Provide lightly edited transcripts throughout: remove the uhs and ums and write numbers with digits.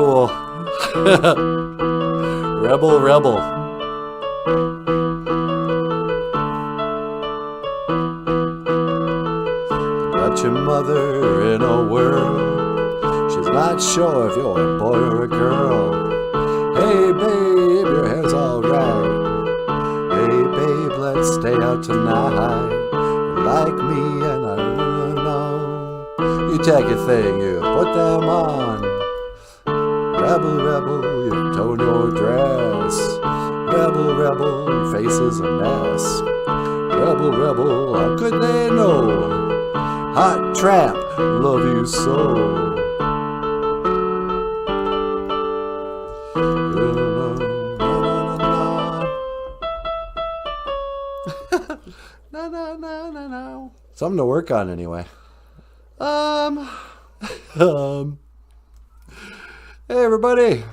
cool. Rebel, rebel. Got your mother in a whirl. She's not sure if you're a boy or a girl. Hey babe, your hair's alright. Hey babe, let's stay out tonight. Like me and I wanna know. You take your thing, you put them on. Rebel, rebel, you tone your dress. Rebel, rebel, your face is a mess. Rebel, rebel, how could they know? Hot tramp, love you so. No. Something to work on anyway. Hey everybody.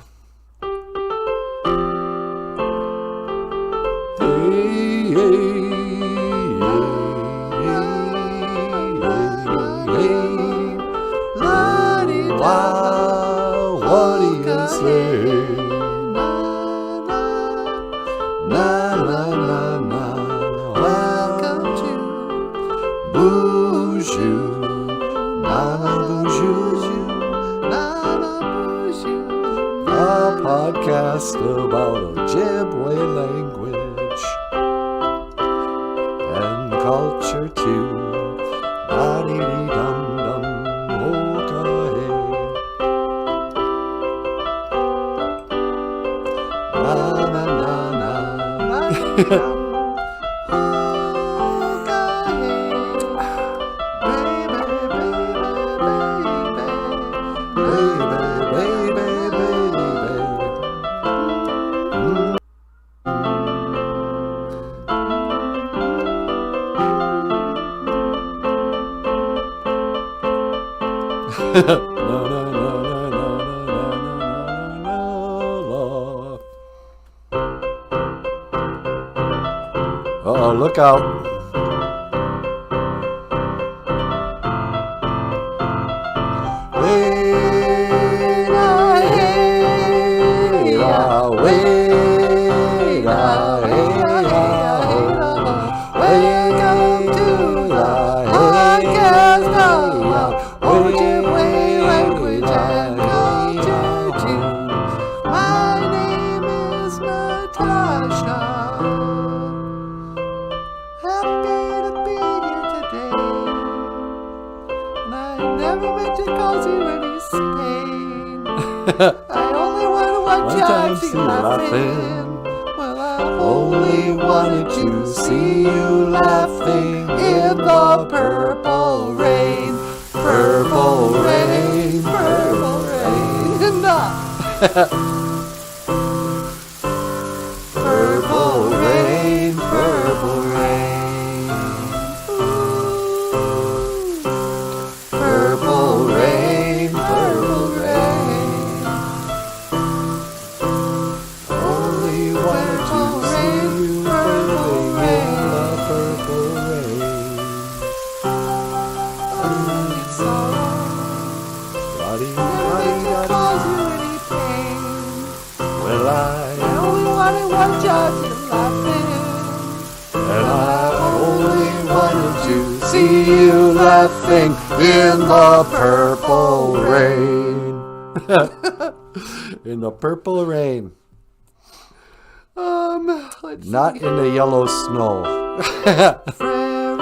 Wow, what do you say? Na na na na. Welcome to BOOZHOO NANABOOZHOO, a podcast about Ojibwe language and culture too. Da-dee-dee-dum-dum, okay. Na-na-na-na. Uh-oh, look out. I only want to see you laughing. Well, I only wanted to see you laughing in the purple rain. Purple rain, purple rain. Purple rain, purple rain. Purple rain, purple rain. Only wanted to see you bathing in the purple rain. It's alright. Never meant to cause you any pain. Well, I only wanted one job to laughing. and I Only wanted to see you laughing in the purple rain. in the purple rain, Let's not see. in the yellow snow. Frere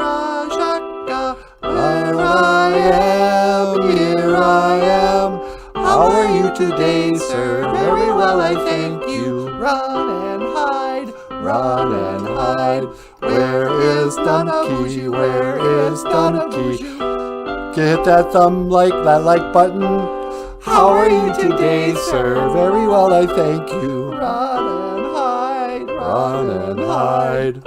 Jacques, where I am, here I am. How are you today, sir? Very well, I thank you. Run and hide, run and hide. Where is Dumpy? Where is Dumpy? Hit that thumb like button. How are you today, sir? Very well, I thank you. Run and hide, Run and hide.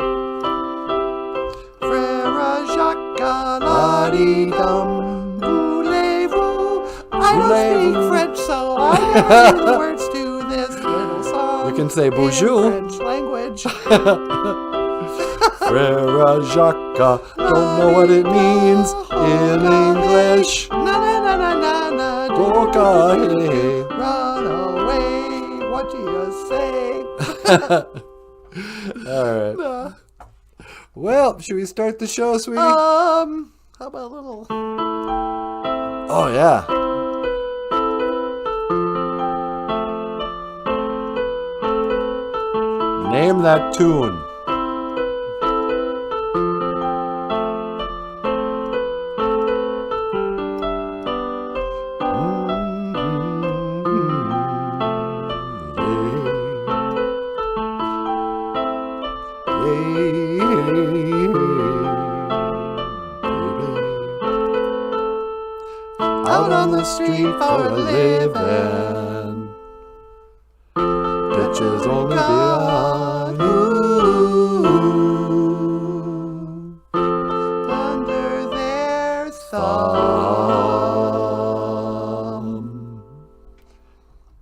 Frere Jacques, la-dee-dum, voulez-vous? I don't speak Voulez-vous? French, so I don't know the words to this little song. You can say in BOOZHOO. French language. Frere Jacques, don't know what it means in English. Na na na na na na. Go-ka-hey. Run away. What do you say? All right. Well, should we start the show, sweetie? How about a little? Oh, yeah. Name that tune. Out on the street for a living. Pictures only beyond. Under their thumb.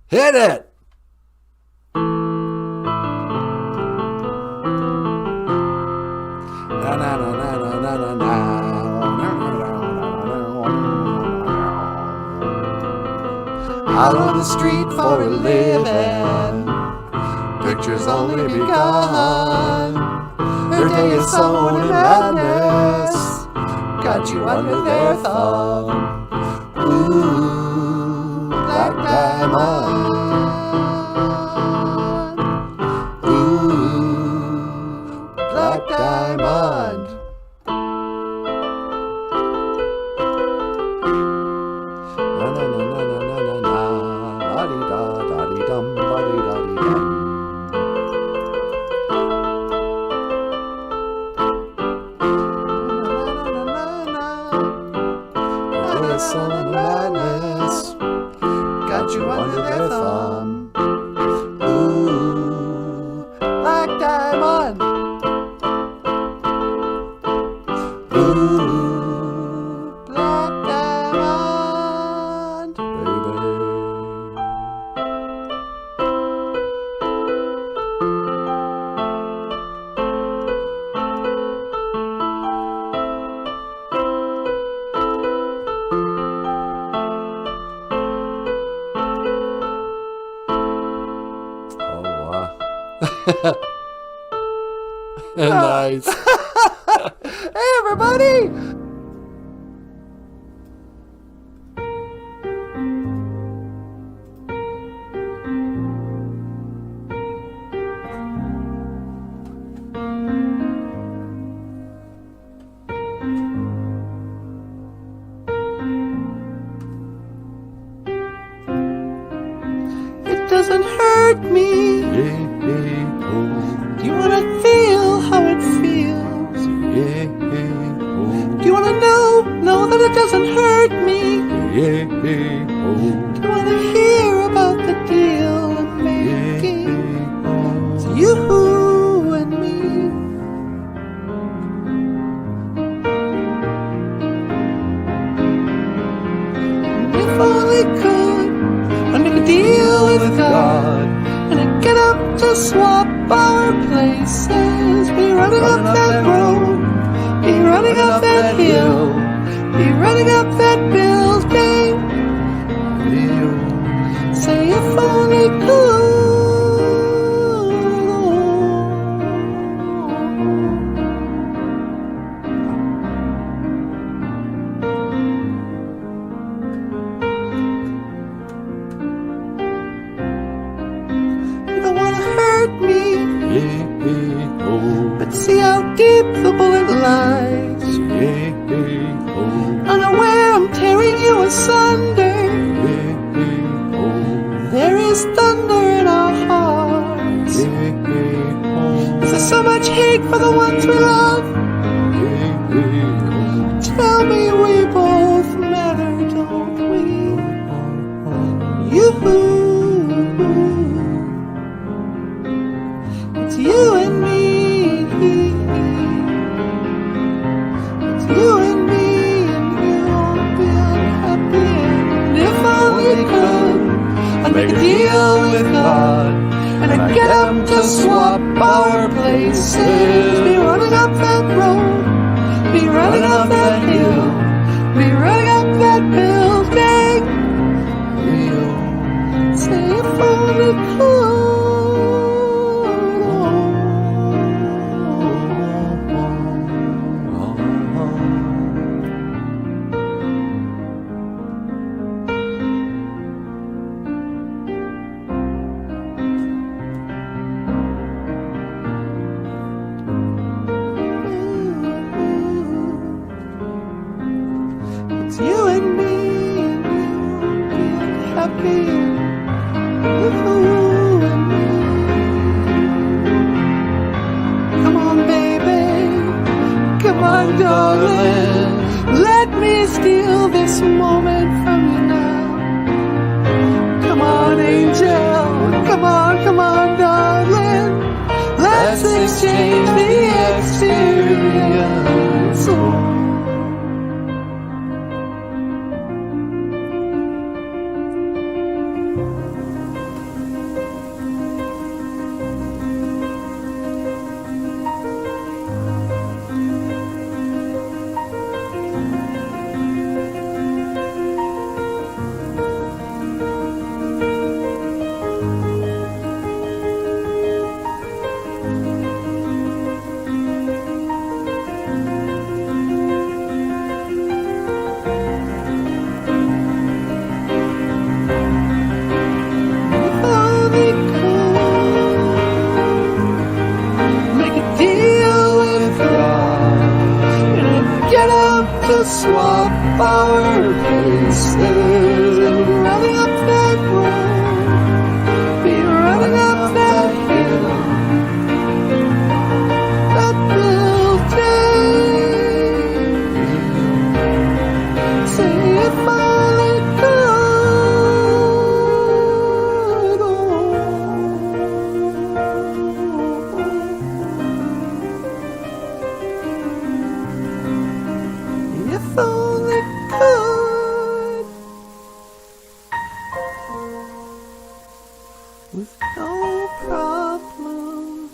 Hit it! Na na na na na na na na. Out on the street for a living. Pictures only begun. Their day is sown in madness. Got you under their thumb. Ooh, black diamond. Ooh, black diamond. Na na na na na na na na. La di da da di dum ba di da di dum. There's some madness. Got you under their thumb. Ooh, black diamond. Ooh, black diamond. Baby. Oh, wow. Nice. Hey, everybody! It doesn't hurt me. Yeah, oh, Do you wanna feel how it feels? yeah, oh, Do you wanna know that it doesn't hurt me? yeah, oh, Do you wanna hear about the deal I'm making? It's you and me. And if only could, I'd make a deal with God. And I'd get up to swap our places. Be running up that road, be running up that hill, be running up that building. Say if only could. You don't wanna hurt me, yeah, oh, but see how deep the bullet lies. yeah, oh, Unaware I'm tearing you asunder. yeah, oh, There is thunder in our hearts. yeah, oh, Is there so much hate for the ones we love? yeah, oh. Tell me we both matter, don't we? You. It's you and me. It's you and me, and we won't be unhappy. And if only could, I'd make a deal with God, and I'd get him to swap our places. Be running up that road, be running up that hill, be running up that building. just change the experience. Swap our places and running up that road, be running up that hill, that building. Say if I could, if only could, with no problem.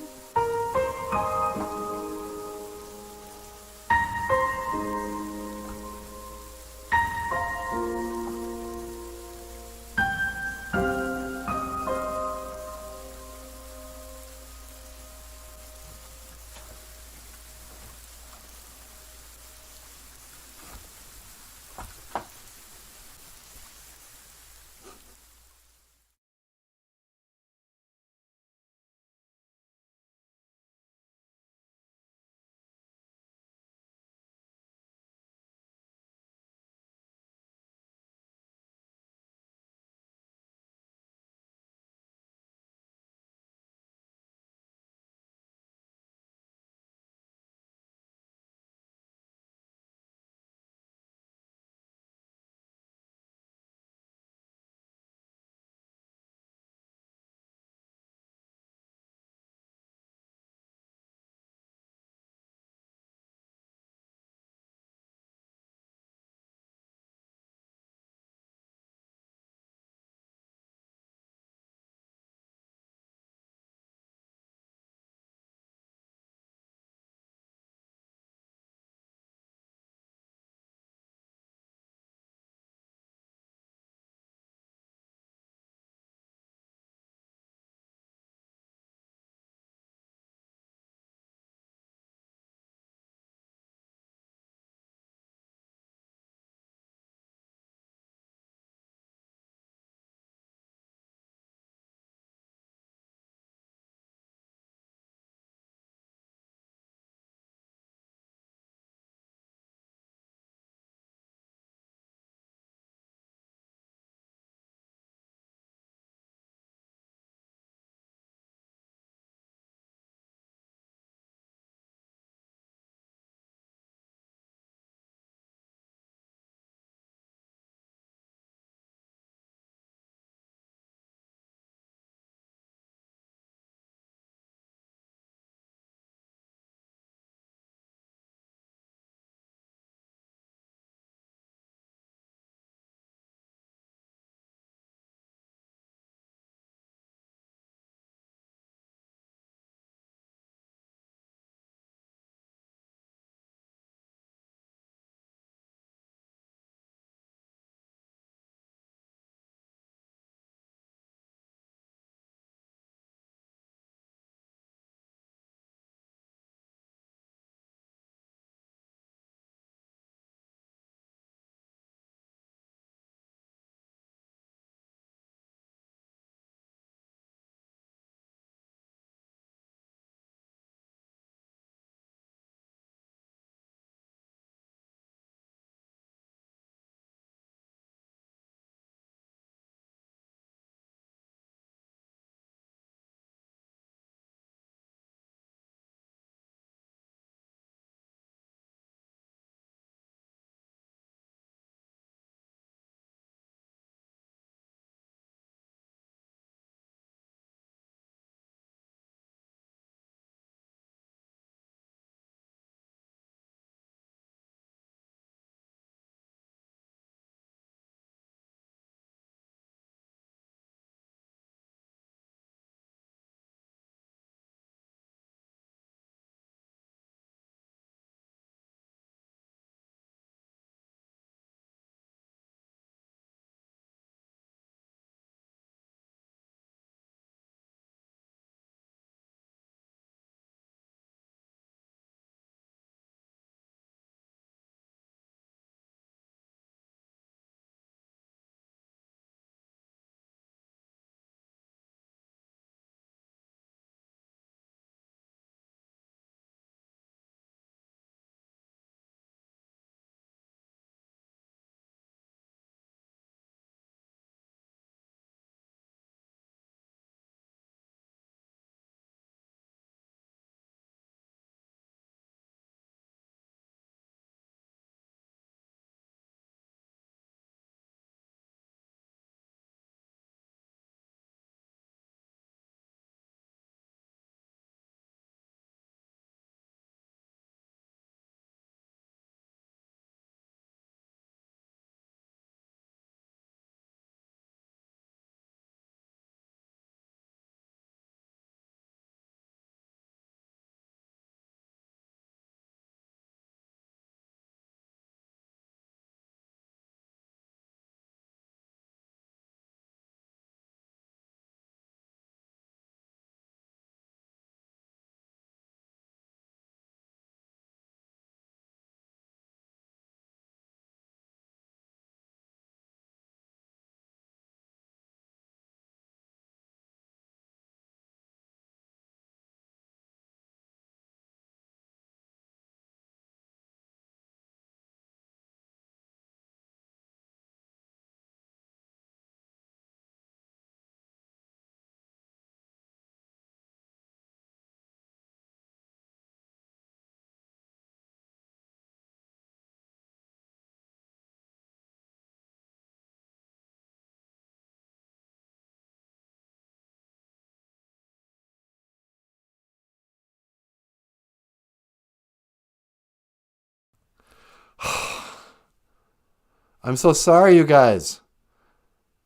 I'm so sorry, you guys.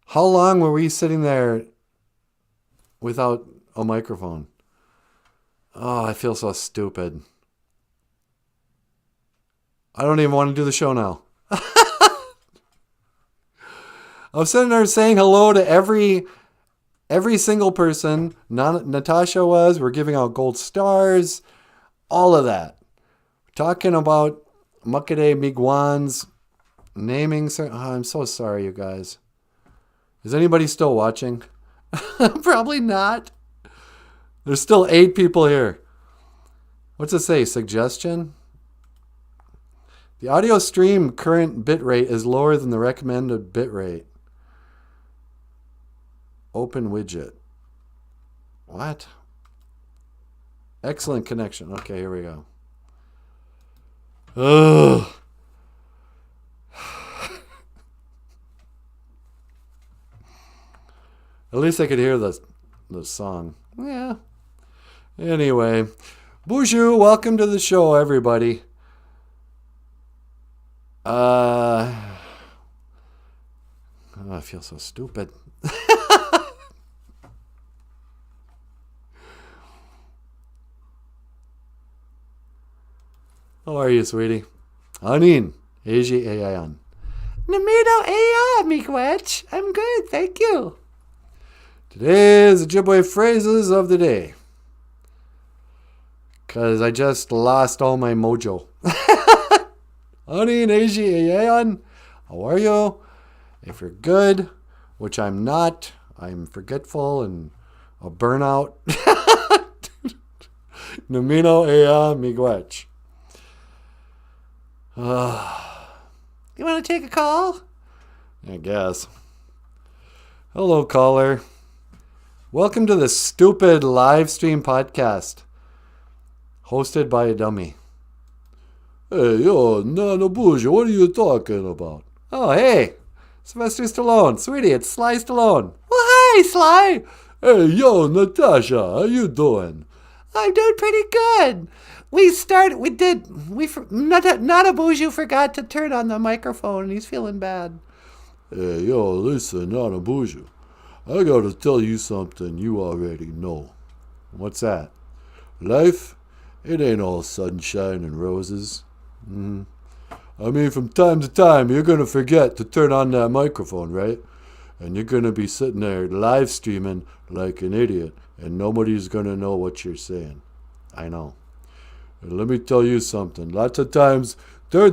How long were we sitting there without a microphone? Oh, I feel so stupid. I don't even want to do the show now. I'm sitting there saying hello to every single person. Natasha was. We're giving out gold stars. All of that. We're talking about Makade Miguan's naming. Oh, I'm so sorry, you guys. Is anybody still watching? Probably not. There's still 8 people here. What's it say? Suggestion? The audio stream current bitrate is lower than the recommended bitrate. Open widget. What? Excellent connection. Okay, here we go. Ugh. At least I could hear the song. Yeah. Anyway. BOOZHOO, welcome to the show, everybody. Oh, I feel so stupid. How are you, sweetie? Anin. Eji Ayan. Namino Aya, miigwech. I'm good, thank you. Today's Ojibwe phrases of the day. Because I just lost all my mojo. Anin, Eji Ayan. How are you? If you're good, which I'm not, I'm forgetful and a burnout. Namino Aya, miigwech. You want to take a call? I guess. Hello, caller. Welcome to the stupid live stream podcast hosted by a dummy. Hey, yo, NANABOOZHOO, what are you talking about? Oh, hey, Sylvester Stallone. Sweetie, it's Sly Stallone. Well, hi, Sly. Hey, yo, Natasha, how you doing? I'm doing pretty good. NANABOOZHOO forgot to turn on the microphone and he's feeling bad. Hey, yo, listen, NANABOOZHOO. I gotta tell you something you already know. What's that? Life, it ain't all sunshine and roses. I mean, from time to time, you're gonna forget to turn on that microphone, right? And you're gonna be sitting there live streaming like an idiot, and nobody's gonna know what you're saying. I know. Let me tell you something. Lots of times, there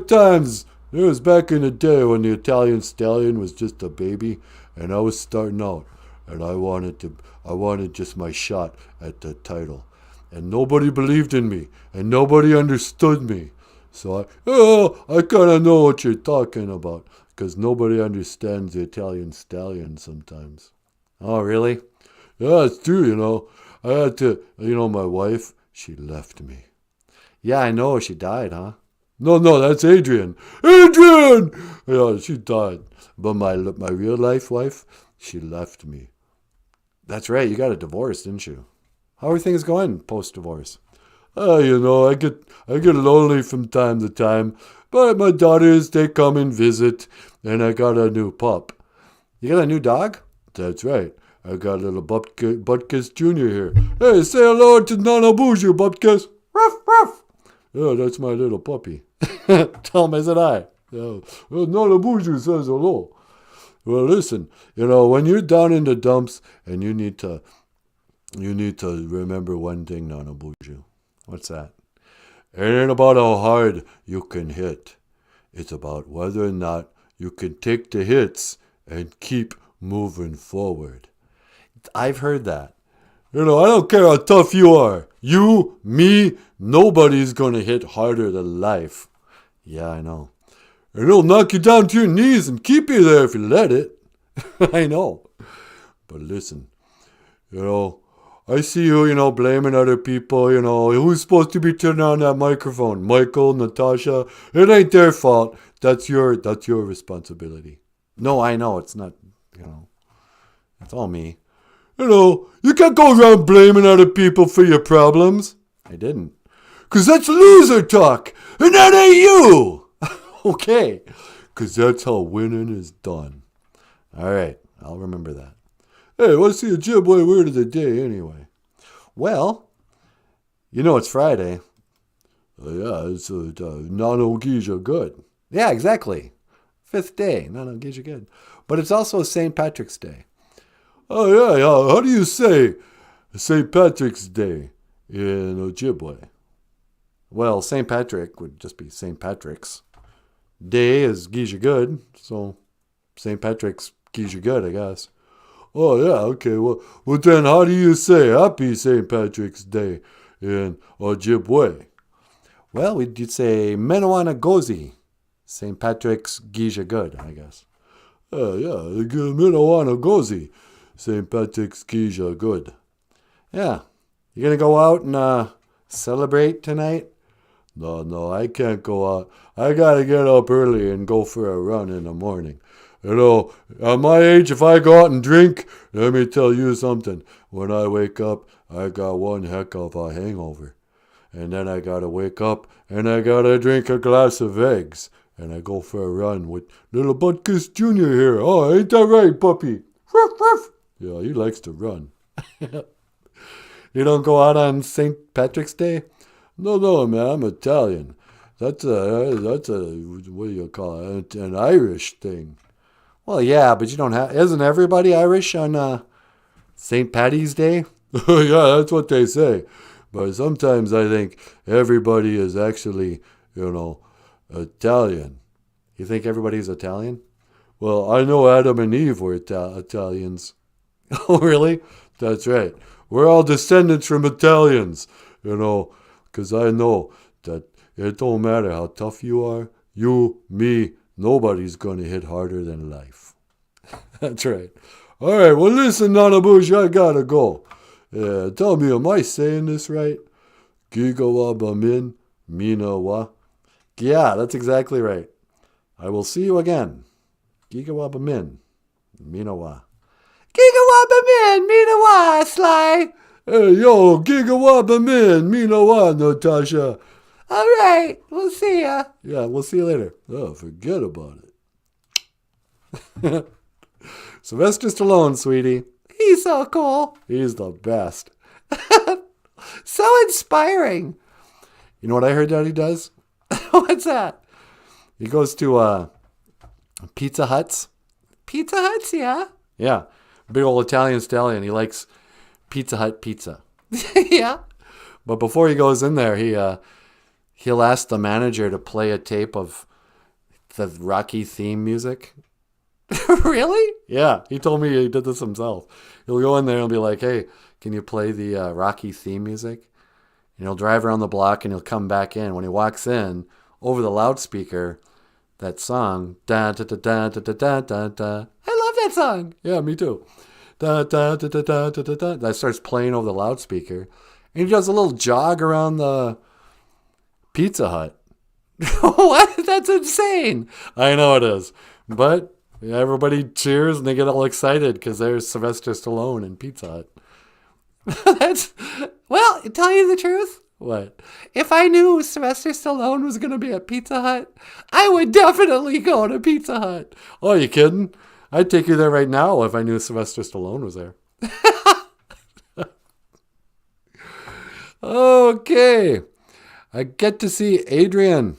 was back in the day when the Italian stallion was just a baby, and I was starting out, and I wanted just my shot at the title, and nobody believed in me, and nobody understood me. So I kind of know what you're talking about, because nobody understands the Italian stallion sometimes. Oh, really? Yeah, it's true, you know. I had to, my wife, she left me. Yeah, I know. She died, huh? No, that's Adrian. Adrian! Yeah, she died. But my real life wife, she left me. That's right. You got a divorce, didn't you? How are things going post-divorce? I get lonely from time to time. But my daughters, they come and visit. And I got a new pup. You got a new dog? That's right. I got a little Butkus Jr. here. Hey, say hello to NANABOOZHOO, Butkus. Ruff, ruff. Yeah, that's my little puppy. Tell him I said hi. Yeah. Well, NANABOOZHOO says hello. Well, listen, when you're down in the dumps and you need to remember one thing, NANABOOZHOO. What's that? It ain't about how hard you can hit. It's about whether or not you can take the hits and keep moving forward. I've heard that. I don't care how tough you are. You, me, nobody's gonna hit harder than life. Yeah, I know. And it'll knock you down to your knees and keep you there if you let it. I know. But listen, I see you, blaming other people, who's supposed to be turning on that microphone? Michael, Natasha. It ain't their fault. That's your responsibility. No, I know. It's not, it's all me. You can't go around blaming other people for your problems. I didn't. 'Cause that's loser talk. And that ain't you. Okay. 'cause that's how winning is done. All right, I'll remember that. Hey, what's the Ojibwe word of the day anyway? Well, you know it's Friday. Yeah, it's Nanogija good. Yeah, exactly. 5th day, Nanogija good. But it's also St. Patrick's Day. Oh, yeah. How do you say St. Patrick's Day in Ojibwe? Well, St. Patrick would just be St. Patrick's. Day is Gija good, so St. Patrick's Gija good, I guess. Oh, yeah, okay. Well, then how do you say Happy St. Patrick's Day in Ojibwe? Well, you'd say Menawana Gozi. St. Patrick's Gija good, I guess. Yeah, Menawana Gozi. St. Patrick's Gija good. Yeah. You gonna go out and celebrate tonight? No, I can't go out. I gotta get up early and go for a run in the morning. You know, at my age, if I go out and drink, let me tell you something. When I wake up, I got one heck of a hangover. And then I gotta wake up and I gotta drink a glass of eggs. And I go for a run with little Butkus Jr. here. Oh, ain't that right, puppy? Ruff, ruff. Yeah, he likes to run. You don't go out on St. Patrick's Day? No, man, I'm Italian. That's a what do you call it? An Irish thing. Well, yeah, but you don't have. Isn't everybody Irish on St. Paddy's Day? Yeah, that's what they say. But sometimes I think everybody is actually, Italian. You think everybody's Italian? Well, I know Adam and Eve were Italians. Oh, really? That's right. We're all descendants from Italians, because I know that it don't matter how tough you are, you, me, nobody's going to hit harder than life. That's right. All right, well, listen, Nanaboozhoo, I gotta go. Tell me, am I saying this right? Gigawabamin minawa. Yeah, that's exactly right. I will see you again. Gigawabamin minawa. Gigawabamin minawa, Sly. Hey, yo, Gigawabamin minawa, Natasha. All right, we'll see ya. Yeah, we'll see you later. Oh, forget about it. Sylvester Stallone, sweetie. He's so cool. He's the best. So inspiring. You know what I heard that he does? What's that? He goes to Pizza Huts. Pizza Huts, yeah? Yeah. Big old Italian stallion. He likes Pizza Hut pizza. Yeah. But before he goes in there, he'll ask the manager to play a tape of the Rocky theme music. Really? Yeah. He told me he did this himself. He'll go in there and be like, hey, can you play the Rocky theme music? And he'll drive around the block and he'll come back in. When he walks in, over the loudspeaker, that song, da da da da da da da da. I love that song. Yeah, me too. Da da da da da da da da. That starts playing over the loudspeaker, and he does a little jog around the Pizza Hut. What? That's insane. I know it is, but everybody cheers and they get all excited because there's Sylvester Stallone in Pizza Hut. Well, tell you the truth. What? If I knew Sylvester Stallone was going to be at Pizza Hut, I would definitely go to Pizza Hut. Oh, are you kidding? I'd take you there right now if I knew Sylvester Stallone was there. Okay. I get to see Adrian.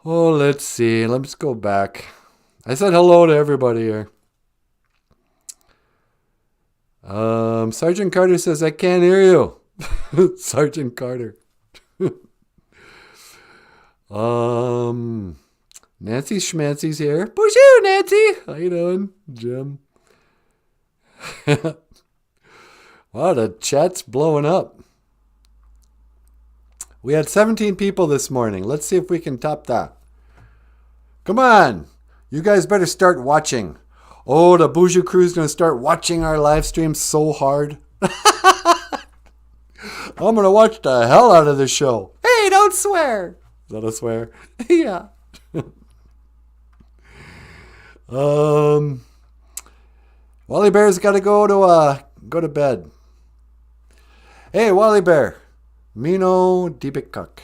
Oh, let's see. Let's go back. I said hello to everybody here. Sergeant Carter says, I can't hear you. Sergeant Carter. Nancy Schmancy's here. BOOZHOO, Nancy. How you doing, Jim? Wow, the chat's blowing up. We had 17 people this morning. Let's see if we can top that. Come on. You guys better start watching. Oh, the BOOZHOO crew's going to start watching our live stream so hard. I'm going to watch the hell out of this show. Hey, don't swear. Is that a swear? Yeah. Wally Bear's got to go to bed. Hey, Wally Bear. Mino Dibikuk.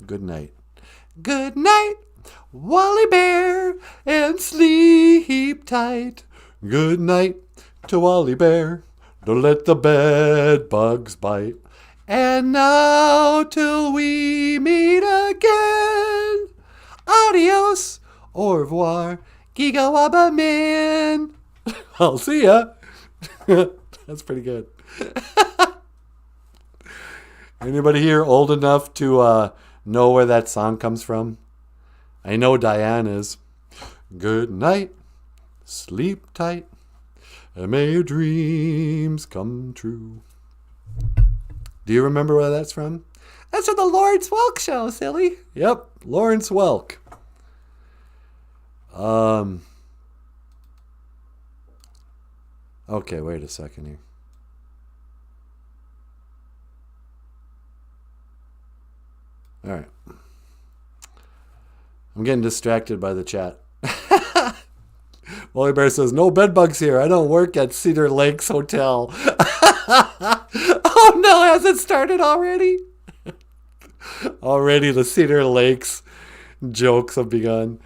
Good night. Good night. Wally Bear, and sleep tight. Good night to Wally Bear. Don't let the bed bugs bite. And now till we meet again. Adios, au revoir, Giga Wabba Man. I'll see ya. That's pretty good. Anybody here old enough to know where that song comes from? I know Diane is. Good night, sleep tight, and may your dreams come true. Do you remember where that's from? That's from the Lawrence Welk Show, silly. Yep, Lawrence Welk. Okay, wait a second here. All right. I'm getting distracted by the chat. Wally Bear says, no bed bugs here. I don't work at Cedar Lakes Hotel. Oh no, has it started already? Already the Cedar Lakes jokes have begun.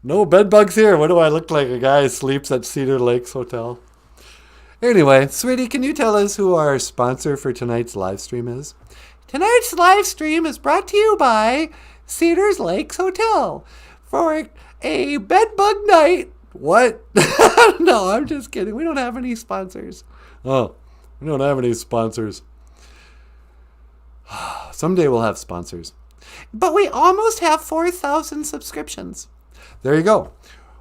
No bed bugs here. What do I look like? A guy who sleeps at Cedar Lakes Hotel. Anyway, sweetie, can you tell us who our sponsor for tonight's live stream is? Tonight's live stream is brought to you by Cedars Lakes Hotel for a bedbug night. What? No, I'm just kidding. We don't have any sponsors. Oh, we don't have any sponsors. Someday we'll have sponsors. But we almost have 4,000 subscriptions. There you go.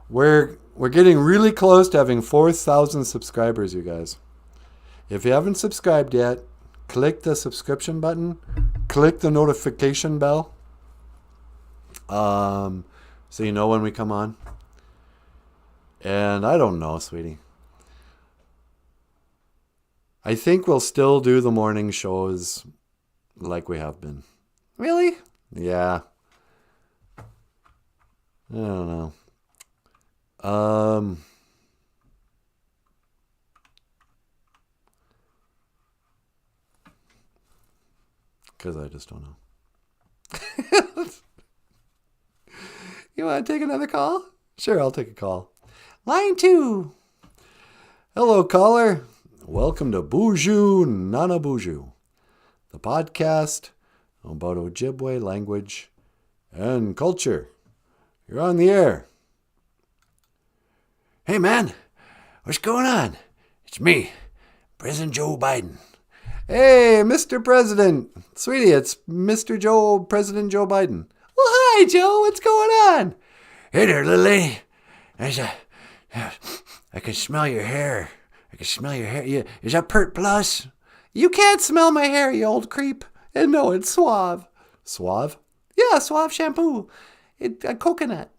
We're getting really close to having 4,000 subscribers, you guys. If you haven't subscribed yet, click the subscription button. Click the notification bell. So you know when we come on. And I don't know, sweetie. I think we'll still do the morning shows like we have been. Really? Yeah. I don't know. Because I just don't know. You want to take another call? Sure, I'll take a call. Line 2. Hello, caller. Welcome to BOOZHOO NANABOOZHOO, the podcast about Ojibwe language and culture. You're on the air. Hey, man. What's going on? It's me, President Joe Biden. Hey, Mr. President. Sweetie, it's President Joe Biden. Well, hi, Joe. What's going on? Hey there, little lady. I can smell your hair. I can smell your hair. Yeah, is that Pert Plus? You can't smell my hair, you old creep. And no, it's Suave. Suave? Yeah, Suave shampoo. A coconut.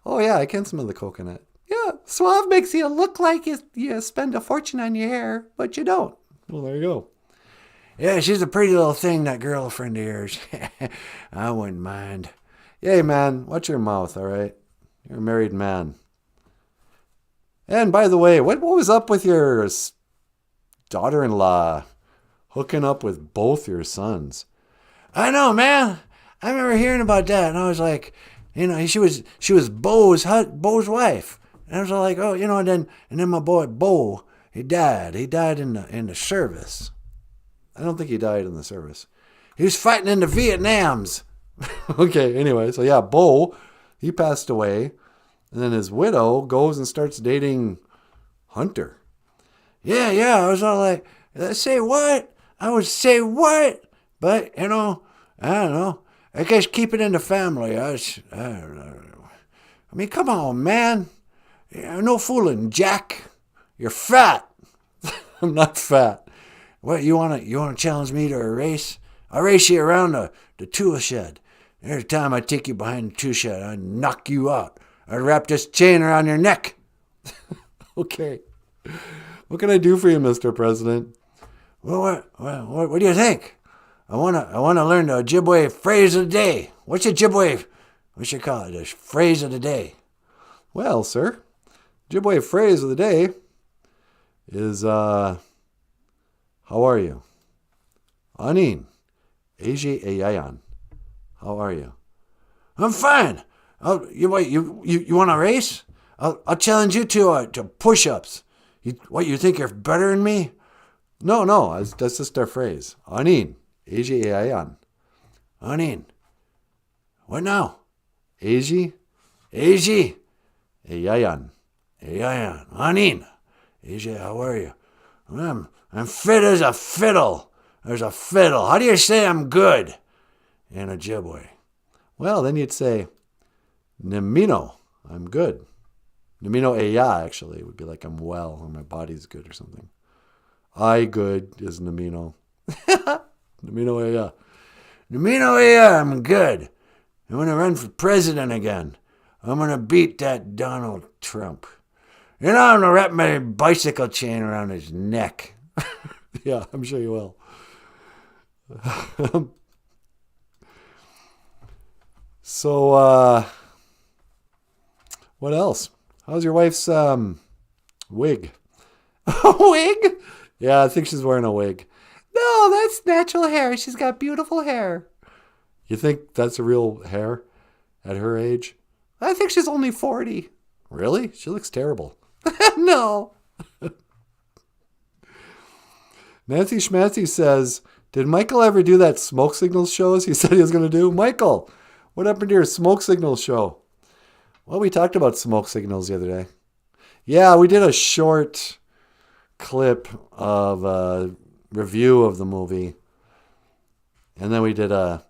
Oh, yeah, I can smell the coconut. Yeah, Suave makes you look like you spend a fortune on your hair, but you don't. Well, there you go. Yeah, she's a pretty little thing, that girlfriend of yours. I wouldn't mind. Yay, man, watch your mouth, all right? You're a married man. And by the way, what was up with your daughter-in-law hooking up with both your sons? I know, man. I remember hearing about that, and I was like, you know, she was Bo's wife. And I was like, oh, you know, and then my boy Bo, he died. He died in the service. I don't think he died in the service. He was fighting in the Vietnams. Okay, anyway, so yeah, Bo, he passed away. And then his widow goes and starts dating Hunter. Yeah, I was all like, say what? I would say what? But, you know, I don't know. I guess keep it in the family. I don't know. I mean, come on, man. No fooling, Jack. You're fat. I'm not fat. What, you wanna challenge me to a race? I'll race you around the tool shed. Every time I take you behind the tool shed, I knock you out. I'd wrap this chain around your neck. Okay. What can I do for you, Mr. President? Well, what do you think? I wanna learn the Ojibwe phrase of the day. What's your Ojibwe? What you call it? The phrase of the day. Well, sir, Ojibwe phrase of the day is how are you? Anin. Eji Eyayan. How are you? I'm fine. Oh, you want to race? I'll challenge you to push-ups. You think you're better than me? No, that's just our phrase. Anin, Eji Ayan. Anin. What now? Eji Ayan. Anin. Eji, how are you? I'm fit as a fiddle. There's a fiddle. How do you say I'm good in Ojibwe? Well, then you'd say, Nemino, I'm good. Nemino Eya, actually, would be like I'm well or my body's good or something. I good is Nemino. Nemino Eya. Nemino Eya, I'm good. I'm going to run for president again. I'm going to beat that Donald Trump. I'm going to wrap my bicycle chain around his neck. Yeah, I'm sure you will. So, what else? How's your wife's wig? A wig? Yeah, I think she's wearing a wig. No, that's natural hair. She's got beautiful hair. You think that's a real hair at her age? I think she's only 40. Really? She looks terrible. No. Nancy Schmatzy says, did Michael ever do that smoke signals shows he said he was going to do? Michael, what happened to your smoke signals show? Well, we talked about smoke signals the other day. Yeah, we did a short clip of a review of the movie. And then we did a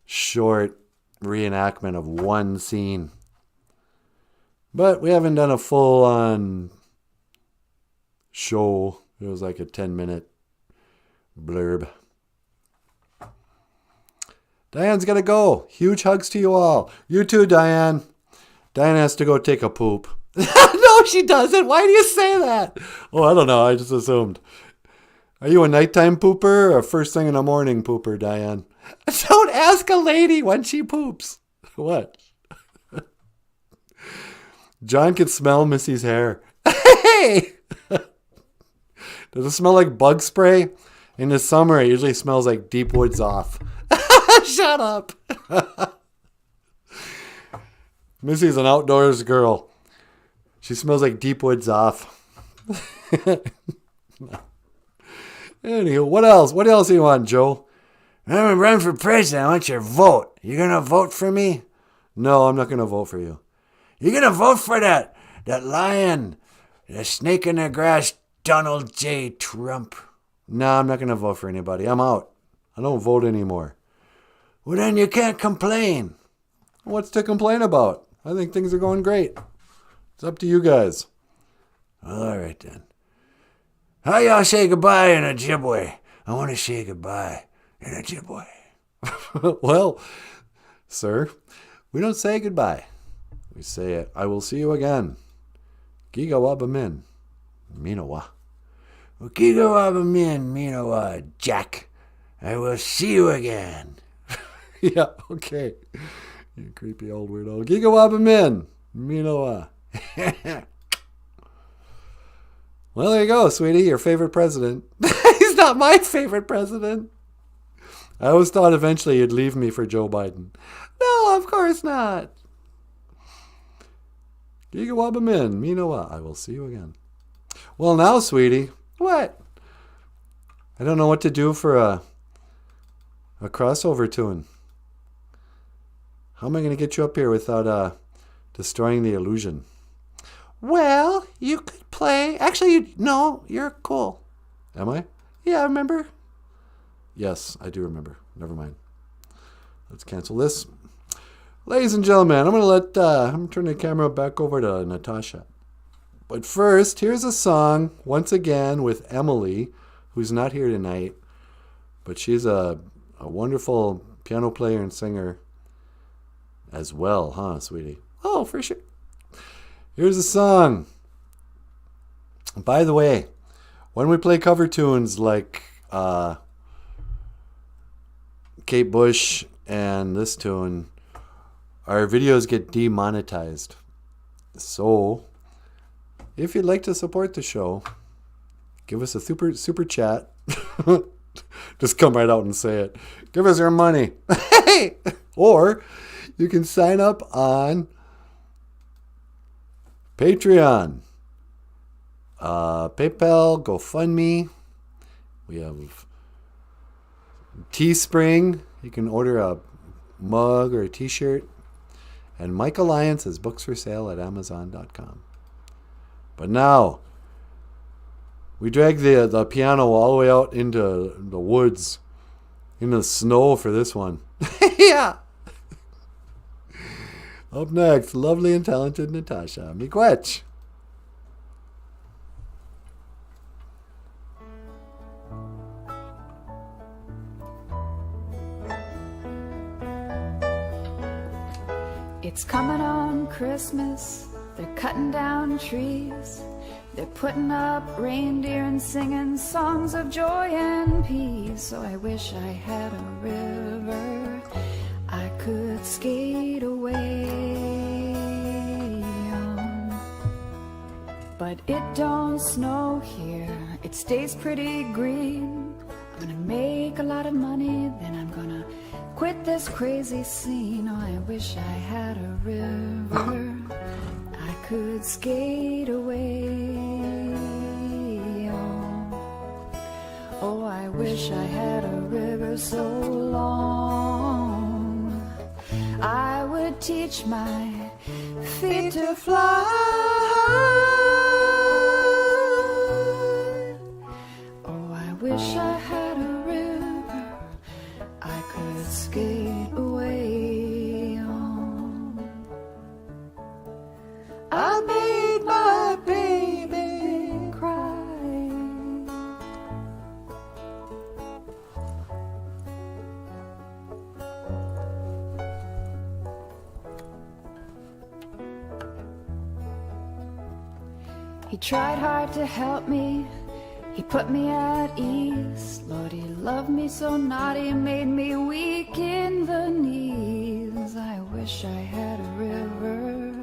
short reenactment of one scene. But we haven't done a full-on show. It was like a 10-minute blurb. Diane's got to go. Huge hugs to you all. You too, Diane. Diane has to go take a poop. No, she doesn't. Why do you say that? Oh, I don't know. I just assumed. Are you a nighttime pooper or a first thing in the morning pooper, Diane? Don't ask a lady when she poops. What? John could smell Missy's hair. Hey! Does it smell like bug spray? In the summer, it usually smells like Deep Woods Off. Shut up. Missy's an outdoors girl. She smells like Deep Woods Off. Anywho, what else? What else do you want, Joe? I'm going to run for president. I want your vote. You going to vote for me? No, I'm not going to vote for you. You're going to vote for that lion, the snake in the grass, Donald J. Trump. No, I'm not going to vote for anybody. I'm out. I don't vote anymore. Well, then you can't complain. What's to complain about? I think things are going great. It's up to you guys. All right, then. How y'all say goodbye in Ojibwe? I want to say goodbye in Ojibwe. Well, sir, we don't say goodbye. We say it. I will see you again. Gigawabamin. Minawa. Gigawabamin, Minawa, Jack. I will see you again. Yeah, okay. You creepy old weirdo. Gigawabamin. Minawa. Well, there you go, sweetie. Your favorite president. He's not my favorite president. I always thought eventually you'd leave me for Joe Biden. No, of course not. Gigawabamin. Minawa. I will see you again. Well, now, sweetie. What? I don't know what to do for a crossover tune. How am I going to get you up here without destroying the illusion? Well, you could play. Actually, no, you're cool. Am I? Yeah, remember? Yes, I do remember. Never mind. Let's cancel this. Ladies and gentlemen, I'm going to turn the camera back over to Natasha. But first, here's a song, once again, with Emily, who's not here tonight. But she's a wonderful piano player and singer as well, huh, sweetie? Oh, for sure. Here's a song. By the way, when we play cover tunes like Kate Bush and this tune, our videos get demonetized. So, if you'd like to support the show, give us a super chat. Just come right out and say it. Give us our money. Hey! Or You can sign up on Patreon, PayPal, GoFundMe. We have Teespring. You can order a mug or a t-shirt. And Michael Lyons has books for sale at Amazon.com. But now, we drag the piano all the way out into the woods, into the snow for this one. Yeah. Up next, lovely and talented Natasha Miigwech. It's coming on Christmas, they're cutting down trees, they're putting up reindeer and singing songs of joy and peace. So I wish I had a river I could skate away on. But it don't snow here, it stays pretty green. I'm gonna make a lot of money, then I'm gonna quit this crazy scene. Oh, I wish I had a river I could skate away on. Oh, I wish I had a river so long I would teach my feet to fly. Oh, I wish I had a river I could skate away on. I made my baby cry. He tried hard to help me, he put me at ease. Lord, he loved me so naughty, made me weak in the knees. I wish I had a river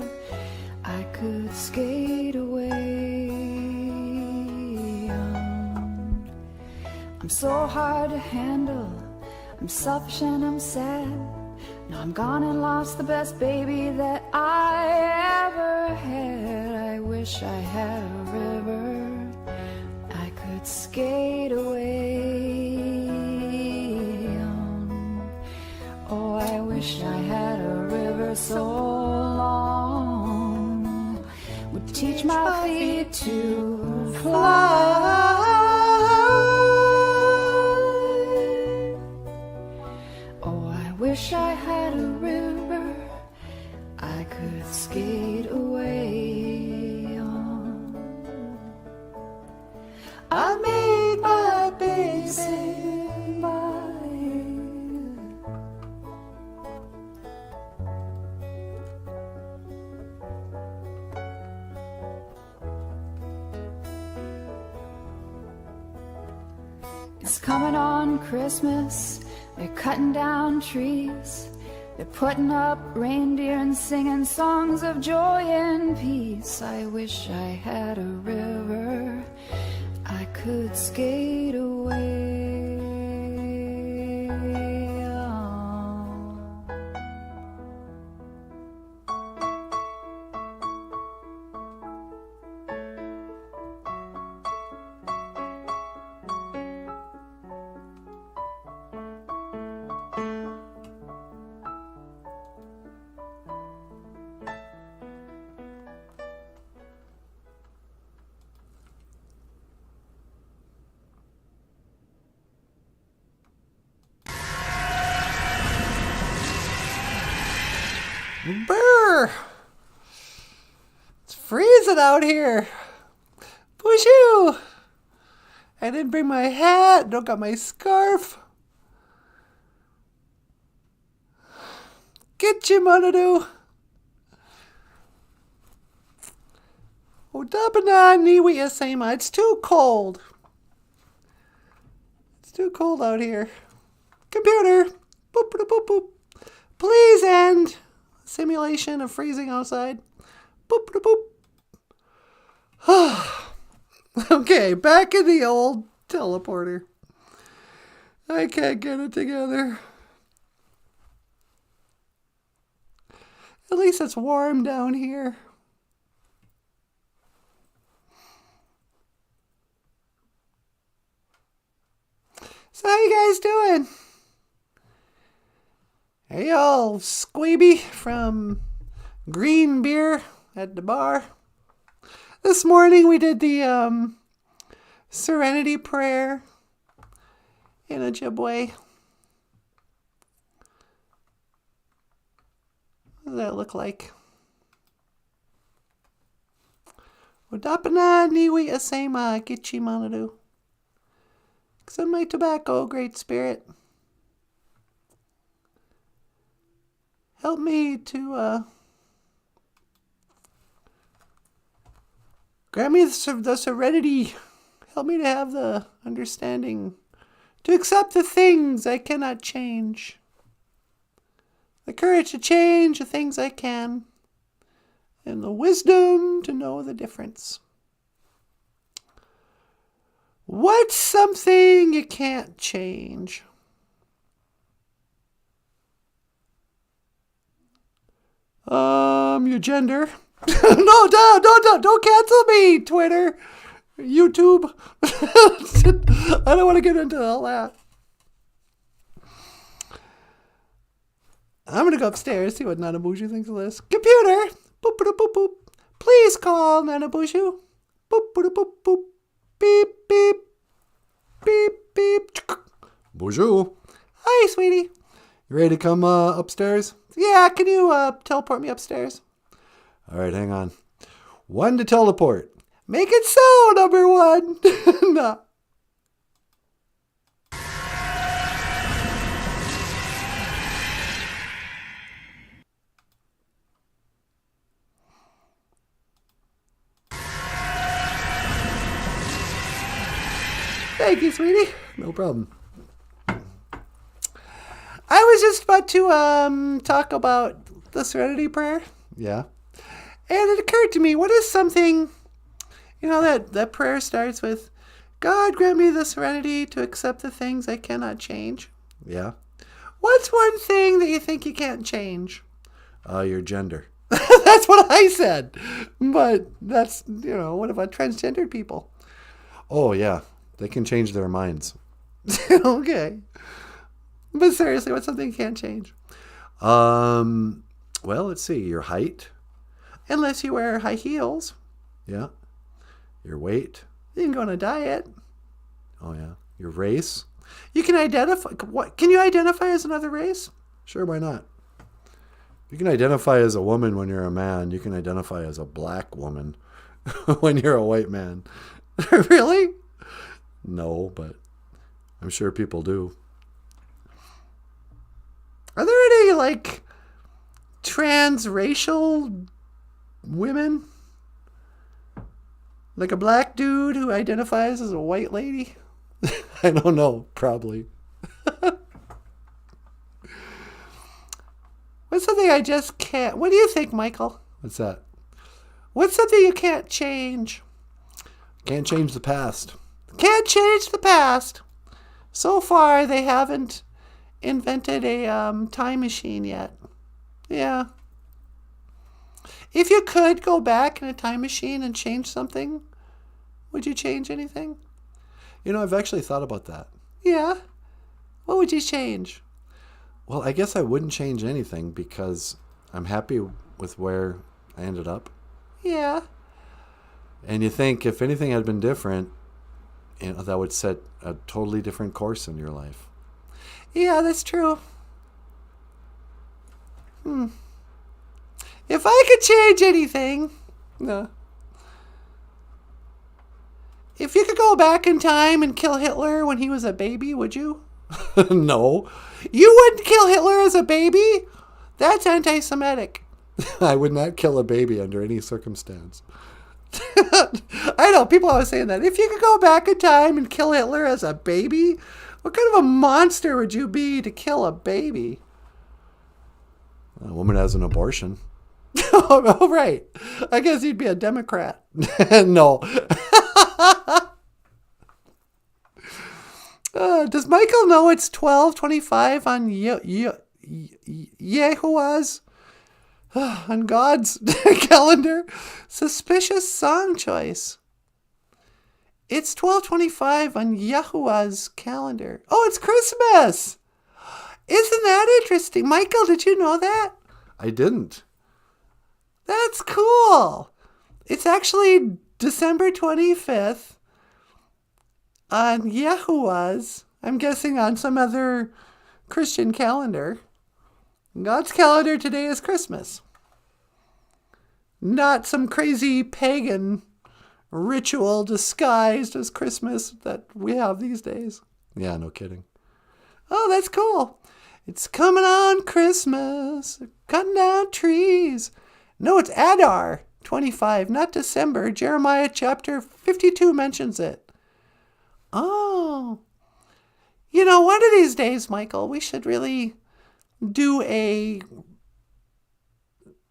I could skate away on. I'm so hard to handle, I'm selfish and I'm sad. Now I'm gone and lost the best baby that I ever had. I wish I had a river I could skate away on. Oh, I wish I had a river so long would teach my feet to fly. Oh, I wish I had a river I could skate away on. I made my baby mine. It's coming on Christmas, they're cutting down trees, they're putting up reindeer and singing songs of joy and peace. I wish I had a river I could skate away on. Brr! It's freezing out here. BOOZHOO! I didn't bring my hat, don't got my scarf. Get you, Monadoo. Oh, Dabana, Niwi Asema. It's too cold. It's too cold out here. Computer, boop, boop, boop, boop. Please end simulation of freezing outside. Boop, boop, boop. Okay, back in the old teleporter. I can't get it together. At least it's warm down here. So how you guys doing? Hey, all squeeby from Green Beer at the bar. This morning we did the Serenity Prayer in Ojibwe. What does that look like? Wadapana niwi asema gichi manadu. Accept my tobacco, Great Spirit. Help me to grant me the serenity. Help me to have the understanding to accept the things I cannot change. The courage to change the things I can. And the wisdom to know the difference. What's something you can't change? Your gender. No, don't cancel me, Twitter, YouTube. I don't want to get into all that. I'm going to go upstairs, see what NANABOOZHOO thinks of this. Computer, boop, boop, boop, boop. Please call NANABOOZHOO. Boop, boop, boop, boop. Beep, beep, beep, beep. Bonjour. Hi, sweetie. You ready to come upstairs? Yeah, can you teleport me upstairs? All right, hang on. 1 to teleport. Make it so, number 1. No. Thank you, sweetie. No problem. I was just about to talk about the Serenity Prayer. Yeah. And it occurred to me, what is something, that prayer starts with, God grant me the serenity to accept the things I cannot change. Yeah. What's one thing that you think you can't change? Your gender. That's what I said. But that's, what about transgendered people? Oh, yeah. They can change their minds. Okay. But seriously, what's something you can't change? Well, let's see. Your height. Unless you wear high heels. Yeah. Your weight. You can go on a diet. Oh, yeah. Your race. You can identify. What? Can you identify as another race? Sure, why not? You can identify as a woman when you're a man. You can identify as a black woman when you're a white man. Really? No, but I'm sure people do. Are there any, transracial women? Like a black dude who identifies as a white lady? I don't know, probably. What's something I just can't... What do you think, Michael? What's that? What's something you can't change? Can't change the past. Can't change the past. So far, they haven't invented a time machine yet. Yeah. If you could go back in a time machine and change something, would you change anything? I've actually thought about that. Yeah. What would you change? Well, I guess I wouldn't change anything because I'm happy with where I ended up. Yeah. And you think if anything had been different, that would set a totally different course in your life. Yeah, that's true. If I could change anything, no. If you could go back in time and kill Hitler when he was a baby, would you? No. You wouldn't kill Hitler as a baby? That's anti-Semitic. I would not kill a baby under any circumstance. I know, people always saying that. If you could go back in time and kill Hitler as a baby, what kind of a monster would you be to kill a baby? A woman has an abortion. Oh, right. I guess you'd be a Democrat. No. Does Michael know it's 12:25 on Yehua's On God's calendar, suspicious song choice. It's 12:25 on Yahuwah's calendar. Oh, it's Christmas! Isn't that interesting? Michael, did you know that? I didn't. That's cool. It's actually December 25th on Yahuwah's, I'm guessing on some other Christian calendar. God's calendar today is Christmas. Not some crazy pagan ritual disguised as Christmas that we have these days. Yeah, no kidding. Oh, that's cool. It's coming on Christmas. Cutting down trees. No, it's Adar 25, not December. Jeremiah chapter 52 mentions it. Oh. You know, one of these days, Michael, we should really do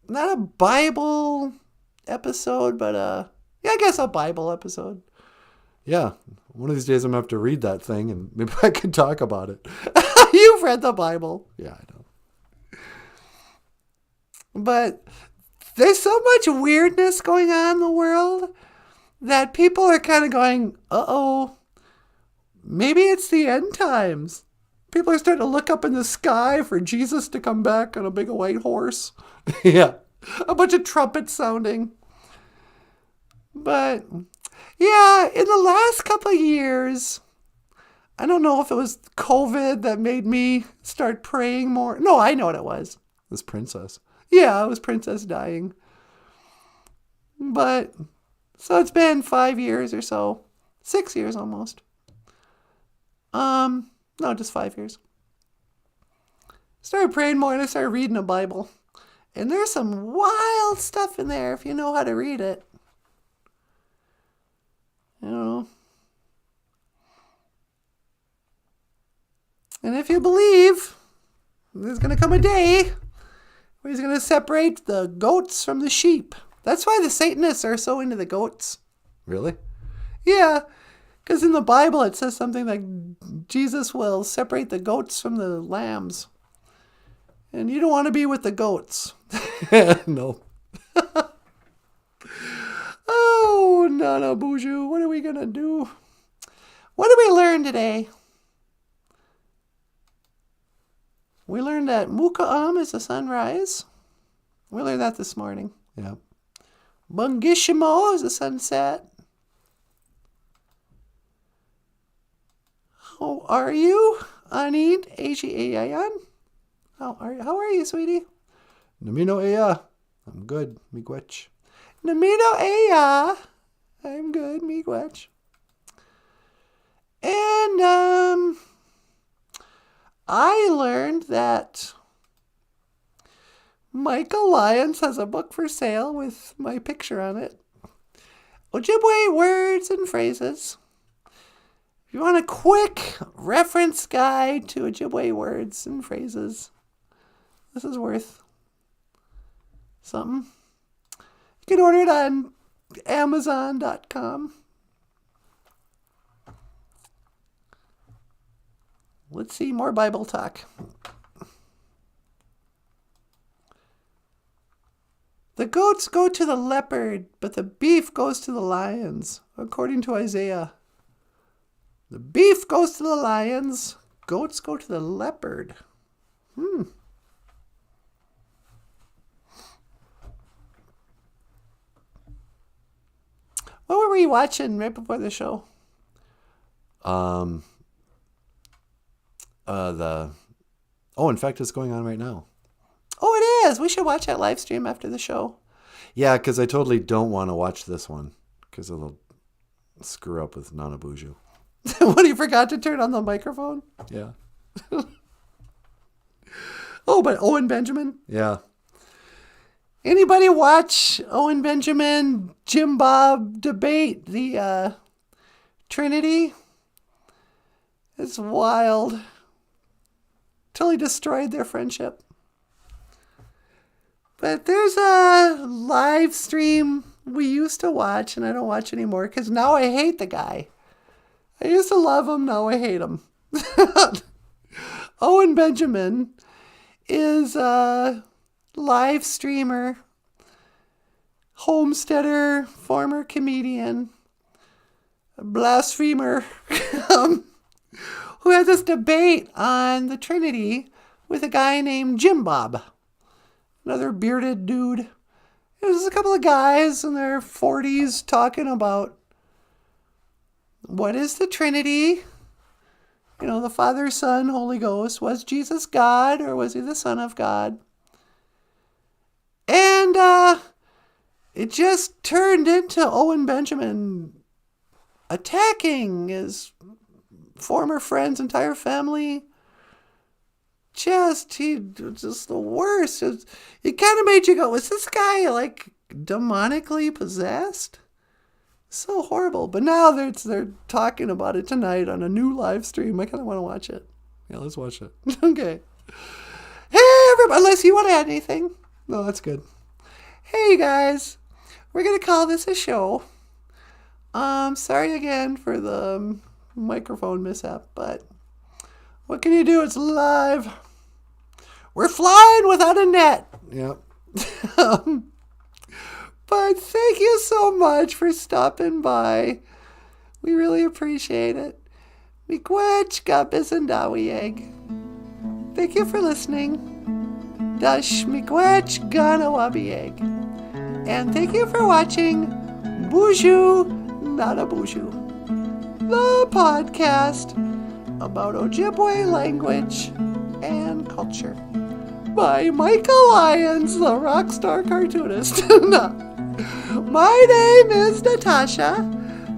not a Bible episode, but I guess a Bible episode. Yeah, one of these days I'm going to have to read that thing and maybe I can talk about it. You've read the Bible. Yeah, I know. But there's so much weirdness going on in the world that people are kind of going, uh-oh, maybe it's the end times. People are starting to look up in the sky for Jesus to come back on a big white horse. Yeah. A bunch of trumpets sounding. But, yeah, in the last couple of years, I don't know if it was COVID that made me start praying more. No, I know what it was. This princess. Yeah, it was Princess dying. But, so it's been 5 years or so. 6 years almost. No, just 5 years. Started praying more and I started reading the Bible. And there's some wild stuff in there if you know how to read it. You know. And if you believe, there's going to come a day where he's going to separate the goats from the sheep. That's why the Satanists are so into the goats. Really? Yeah, because in the Bible it says something like Jesus will separate the goats from the lambs. And you don't want to be with the goats. No. Oh, NANABOOZHOO, what are we going to do? What did we learn today? We learned that Muka'am is a sunrise. We learned that this morning. Yeah. Bungishimo is a sunset. How are you, Anid Ajiayan? How are you, sweetie? Namino Eya. I'm good. Miigwech. Namino Eya. I'm good, miigwech. And I learned that Michael Lyons has a book for sale with my picture on it. Ojibwe words and phrases. If you want a quick reference guide to Ojibwe words and phrases, this is worth something. You can order it on Amazon.com. Let's see more Bible talk. The goats go to the leopard, but the beef goes to the lions, according to Isaiah. The beef goes to the lions, goats go to the leopard. What were we watching right before the show? In fact, it's going on right now. Oh, it is. We should watch that live stream after the show. Yeah, because I totally don't want to watch this one because it'll screw up with NANABOOZHOO. What, you forgot to turn on the microphone? Yeah. Oh, but Owen Benjamin? Yeah. Anybody watch Owen Benjamin, Jim Bob debate the Trinity? It's wild. Totally destroyed their friendship. But there's a live stream we used to watch, and I don't watch anymore because now I hate the guy. I used to love him, now I hate him. Owen Benjamin is live streamer, homesteader, former comedian, blasphemer, who had this debate on the Trinity with a guy named Jim Bob, another bearded dude. It was a couple of guys in their 40s talking about what is the Trinity? You know, the Father, Son, Holy Ghost. Was Jesus God or was he the Son of God? And it just turned into Owen Benjamin attacking his former friend's entire family. He was just the worst. It kind of made you go, was this guy like demonically possessed? So horrible. But now they're talking about it tonight on a new live stream. I kind of want to watch it. Yeah, let's watch it. Okay. Hey, everybody, unless you want to add anything. No, that's good. Hey, guys. We're going to call this a show. Sorry again for the microphone mishap, but what can you do? It's live. We're flying without a net. Yep. But thank you so much for stopping by. We really appreciate it. Miigwech gabisandawieg. Thank you for listening. Dash miigwech ganawabieg. And thank you for watching BOOZHOO NANABOOZHOO, the podcast about Ojibwe language and culture by Michael Lyons, the rock star cartoonist. My name is Natasha.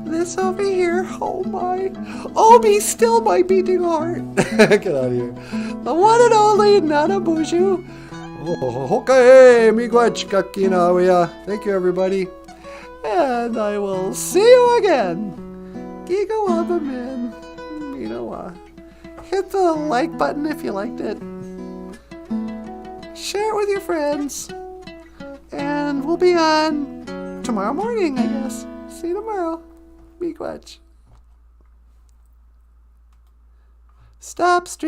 This over here, oh my, be still my beating heart. Get out of here. The one and only NANABOOZHOO. Okay, miigwech kakinawia. Thank you, everybody. And I will see you again. Gigawabamin. Hit the like button if you liked it. Share it with your friends. And we'll be on tomorrow morning, I guess. See you tomorrow. Miigwech. Stop streaming.